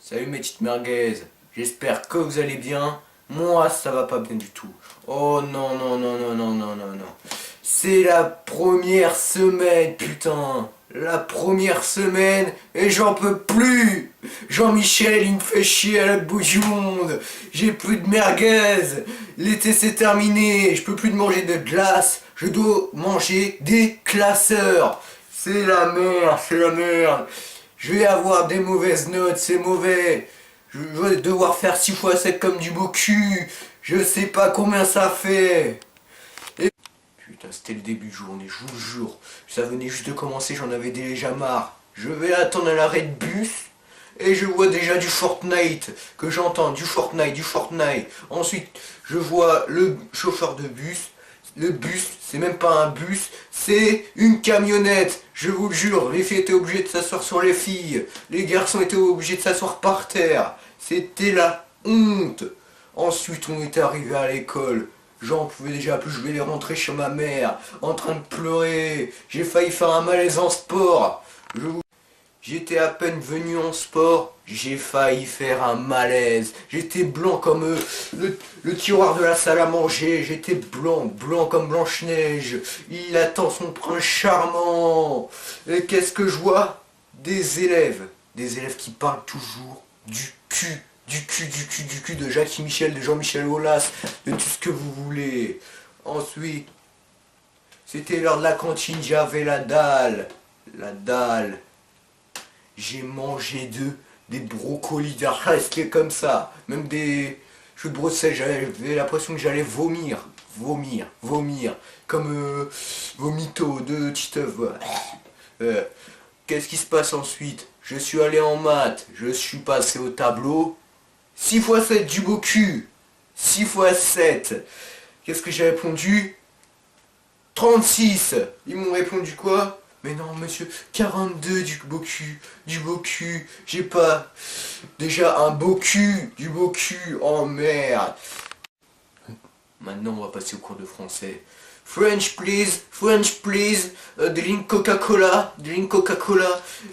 Salut mes petites merguez, j'espère que vous allez bien. Moi ça va pas bien du tout. Oh non non non non non non non non. C'est la première semaine, putain. La première semaine et j'en peux plus. Jean-Michel il me fait chier à la bout du monde. J'ai plus de merguez. L'été c'est terminé. Je peux plus de manger de glace. Je dois manger des classeurs. C'est la merde, c'est la merde. Je vais avoir des mauvaises notes, c'est mauvais. Je vais devoir faire 6 fois 7 comme du beau cul. Je sais pas combien ça fait. Et... Putain, c'était le début de journée, je vous jure. Ça venait juste de commencer, j'en avais déjà marre. Je vais attendre à l'arrêt de bus. Et je vois déjà du Fortnite. Que j'entends, du Fortnite, du Fortnite. Ensuite, je vois le chauffeur de bus. Le bus, c'est même pas un bus, c'est une camionnette. Je vous le jure, les filles étaient obligées de s'asseoir sur les filles. Les garçons étaient obligés de s'asseoir par terre. C'était la honte. Ensuite, on était arrivé à l'école. J'en pouvais déjà plus, je vais rentrer chez ma mère, en train de pleurer. J'ai failli faire un malaise en sport. J'étais à peine venu en sport, j'ai failli faire un malaise. J'étais blanc comme le tiroir de la salle à manger. J'étais blanc, blanc comme Blanche-Neige. Il attend son prince charmant. Et qu'est-ce que je vois? Des élèves qui parlent toujours du cul. Du cul, du cul, du cul de Jacques Michel, de Jean-Michel Aulas, de tout ce que vous voulez. Ensuite, c'était l'heure de la cantine, j'avais la dalle. La dalle. J'ai mangé des brocolis restés comme ça. Même des choux de Bruxelles, j'avais l'impression que j'allais vomir. Vomir, vomir. Comme vomito de Titeuf. Qu'est-ce qui se passe ensuite? Je suis allé en maths, je suis passé au tableau. 6 fois 7 du beau cul. 6 fois 7. Qu'est-ce que j'ai répondu? 36. Ils m'ont répondu quoi? Mais non monsieur, 42 du beau cul, j'ai pas déjà un beau cul, du beau cul, oh merde. Maintenant on va passer au cours de français. French please, drink Coca-Cola,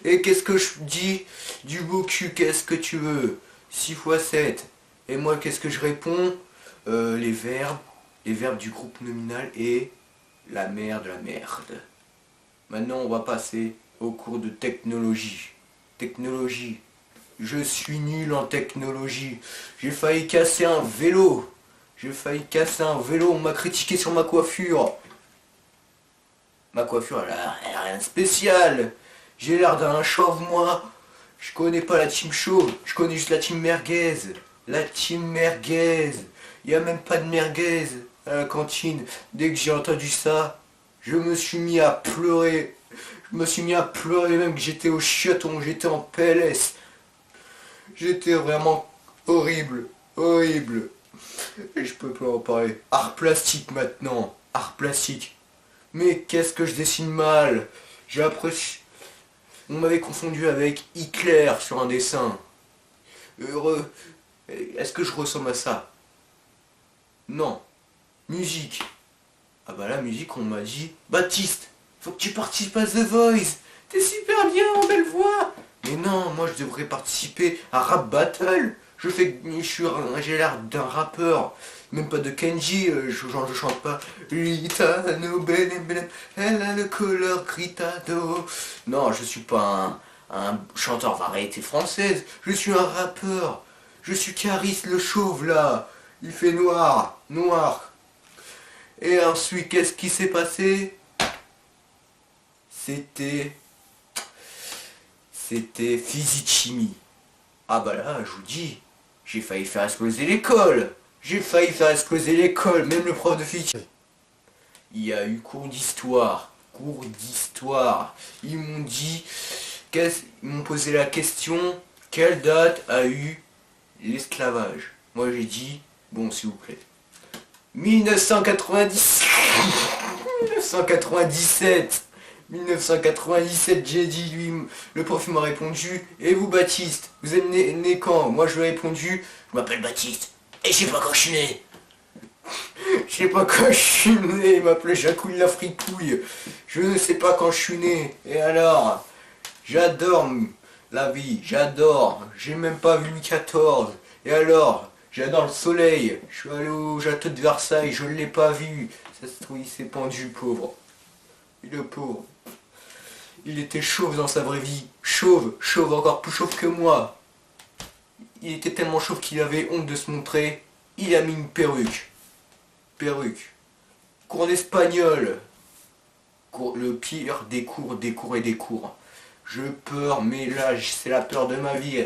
Et qu'est-ce que je dis? Du beau cul, qu'est-ce que tu veux? 6 fois 7. Et moi qu'est-ce que je réponds? Les verbes du groupe nominal et la merde, la merde. Maintenant, on va passer au cours de technologie. Technologie. Je suis nul en technologie. J'ai failli casser un vélo. On m'a critiqué sur ma coiffure. Ma coiffure, elle a rien de spécial. J'ai l'air d'un chauve, moi. Je connais pas la team chauve. Je connais juste la team merguez. La team merguez. Il n'y a même pas de merguez à la cantine. Dès que j'ai entendu ça, je me suis mis à pleurer. Même que j'étais au chioton, j'étais en PLS. J'étais vraiment horrible. Et je peux pas en parler. Art plastique maintenant. Art plastique. Mais qu'est-ce que je dessine mal. J'ai apprécié. On m'avait confondu avec Hitler sur un dessin. Heureux. Est-ce que je ressemble à ça? Non. Musique. Ah bah la musique on m'a dit Baptiste, faut que tu participes à The Voice. T'es super bien en belle voix. Mais non, moi je devrais participer à Rap Battle. J'ai l'air d'un rappeur. Même pas de Kenji, je chante pas Rita no bene, elle a le couleur gritado. Non, je suis pas un chanteur variété française. Je suis un rappeur. Je suis Caris le chauve là. Il fait noir. Et ensuite, qu'est-ce qui s'est passé? C'était physique-chimie. Ah bah là, je vous dis, j'ai failli faire exploser l'école. Même le prof de physique. Il y a eu cours d'histoire. Ils m'ont dit, ils m'ont posé la question, quelle date a eu l'esclavage? Moi j'ai dit, bon s'il vous plaît. 1997, j'ai dit lui, le prof m'a répondu, et vous Baptiste, vous êtes né quand? Moi je lui ai répondu, je m'appelle Baptiste, et je sais pas quand je suis né. Il m'appelait Jacouille la fripouille. Je ne sais pas quand je suis né. Et alors, j'adore la vie, j'adore. J'ai même pas vu Louis XIV. Et alors, j'adore le soleil. Je suis allé au château de Versailles, je ne l'ai pas vu. Ça se trouve, il s'est pendu, pauvre. Il est pauvre. Il était chauve dans sa vraie vie. Chauve, chauve, encore plus chauve que moi. Il était tellement chauve qu'il avait honte de se montrer. Il a mis une perruque. Perruque. Cours d'espagnol. Le pire des cours, des cours et des cours. Je peur, mais là, c'est la peur de ma vie.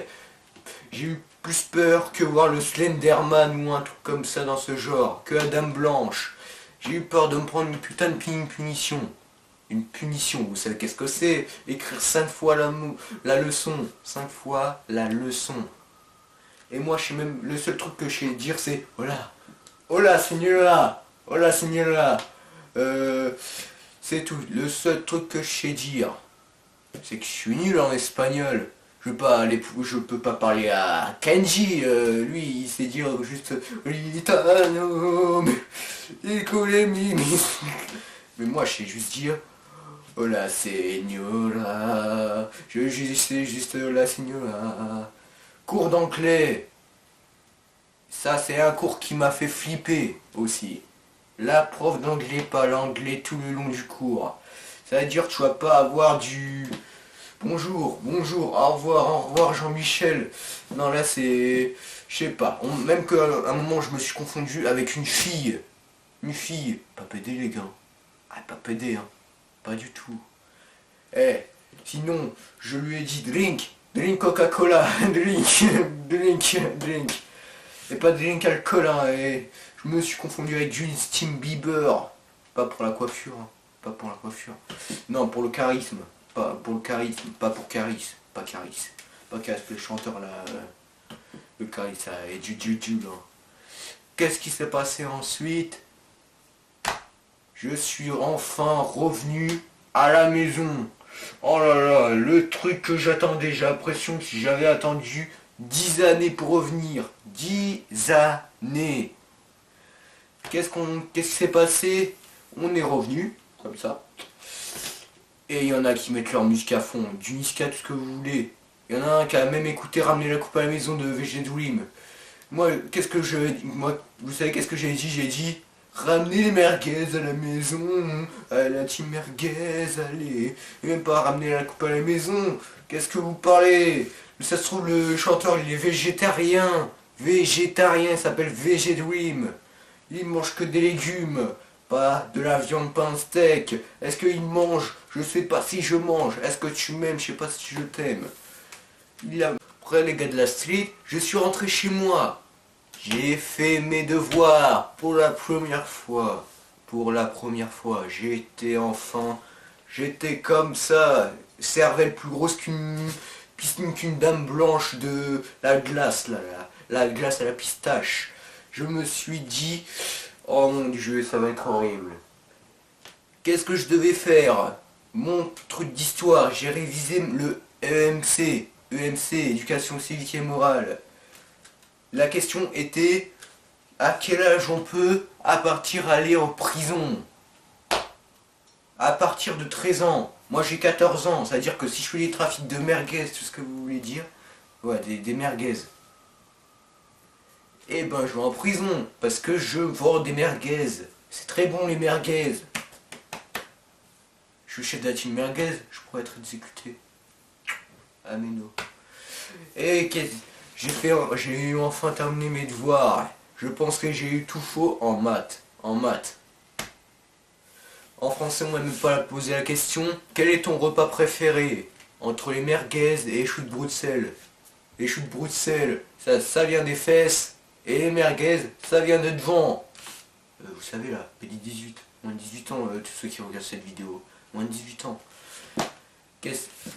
J'ai eu plus peur que voir le Slenderman ou un truc comme ça dans ce genre, que la Dame Blanche. J'ai eu peur de me prendre une putain de punition. Une punition, vous savez qu'est-ce que c'est? Écrire 5 fois la leçon. 5 fois la leçon. Et moi, je sais même, le seul truc que je sais dire, c'est hola. Hola, señora. Hola, señora. C'est tout. Le seul truc que je sais dire, c'est que je suis nul en espagnol. Je peux pas parler à Kenji. Lui, il sait dire juste Litano, mais moi, je sais juste dire hola, señora. Je sais juste hola, señora. Cours d'anglais. Ça, c'est un cours qui m'a fait flipper aussi. La prof d'anglais parle anglais tout le long du cours. Ça veut dire que tu vas pas avoir du bonjour, bonjour, au revoir Jean-Michel. Non, là c'est, je sais pas. Même qu'à un moment je me suis confondu avec une fille. Une fille. Pas pédé les gars. Ah, pas pédé hein. Pas du tout. Eh, sinon, je lui ai dit drink. Drink Coca-Cola. Drink. Et pas drink alcool hein. Et je me suis confondu avec Justin Bieber. Pas pour la coiffure. Hein. Pas pour la coiffure. Non, pour le charisme. Pas pour le charisme. Pas pour Caris. Pas Caris. Pas Caris, le chanteur là. Le Caris, ça est du YouTube. Hein. Qu'est-ce qui s'est passé ensuite? Je suis enfin revenu à la maison. Oh là là, le truc que j'attendais, j'ai l'impression que si j'avais attendu 10 années pour revenir. 10 années. Qu'est-ce qui s'est passé? On est revenu, comme ça. Et il y en a qui mettent leur musique à fond, du Niska, tout ce que vous voulez. Il y en a un qui a même écouté Ramener la coupe à la maison de VG Dream. Moi, vous savez qu'est-ce que j'ai dit? J'ai dit ramener les merguez à la maison, à la team merguez, allez. Et même pas ramener la coupe à la maison. Qu'est-ce que vous parlez? Ça se trouve, le chanteur, il est végétarien. Végétarien, il s'appelle VG Dream. Il mange que des légumes. Pas de la viande, pas un steak. Est-ce qu'il mange? Je sais pas si je mange. Est-ce que tu m'aimes? Je sais pas si je t'aime. Après les gars de la street, je suis rentré chez moi. J'ai fait mes devoirs pour la première fois. Pour la première fois. J'étais comme ça. Cervelle plus grosse qu'une piscine, qu'une dame blanche de la glace là. La glace à la pistache. Je me suis dit, oh mon Dieu, ça va être horrible. Qu'est-ce que je devais faire? Mon truc d'histoire, j'ai révisé le EMC. EMC, éducation civique et morale. La question était, à quel âge on peut à partir aller en prison? À partir de 13 ans. Moi j'ai 14 ans, ça veut dire que si je fais des trafics de merguez, tout ce que vous voulez dire, ouais, des merguez. Eh ben je vais en prison, parce que je vends des merguez. C'est très bon les merguez. Je suis chef de la team merguez, je pourrais être exécuté. Ah mais non. Et j'ai enfin terminé mes devoirs. Je pense que j'ai eu tout faux en maths. En maths. En français, on m'a même pas posé la question. Quel est ton repas préféré? Entre les merguez et les choux de Bruxelles. Les choux de Bruxelles, ça vient des fesses. Et les merguez, ça vient de devant. Vous savez là, petit 18. Moins de 18 ans, tous ceux qui regardent cette vidéo. Moins de 18 ans.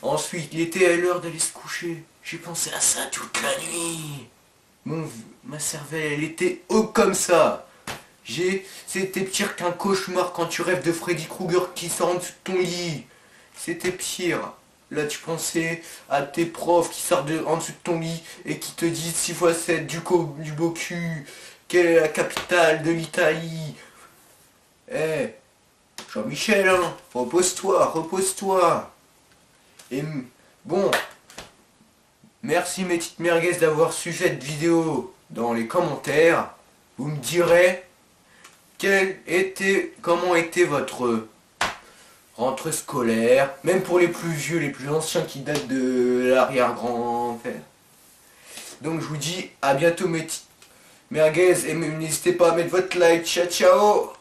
Ensuite, il était à l'heure d'aller se coucher. J'ai pensé à ça toute la nuit. Ma cervelle, elle était haut comme ça. C'était pire qu'un cauchemar quand tu rêves de Freddy Krueger qui sort en dessous de ton lit. C'était pire. Là, tu pensais à tes profs qui sortent en dessous de ton lit et qui te disent 6x7 du beau cul. Quelle est la capitale de l'Italie? Eh, Jean-Michel, hein, repose-toi. Et bon, Merci mes petites merguez d'avoir suivi cette vidéo dans les commentaires. Vous me direz comment était votre rentrée scolaire, même pour les plus vieux, les plus anciens qui datent de l'arrière-grand-père. Donc je vous dis à bientôt mes petites merguez et n'hésitez pas à mettre votre like. Ciao ciao.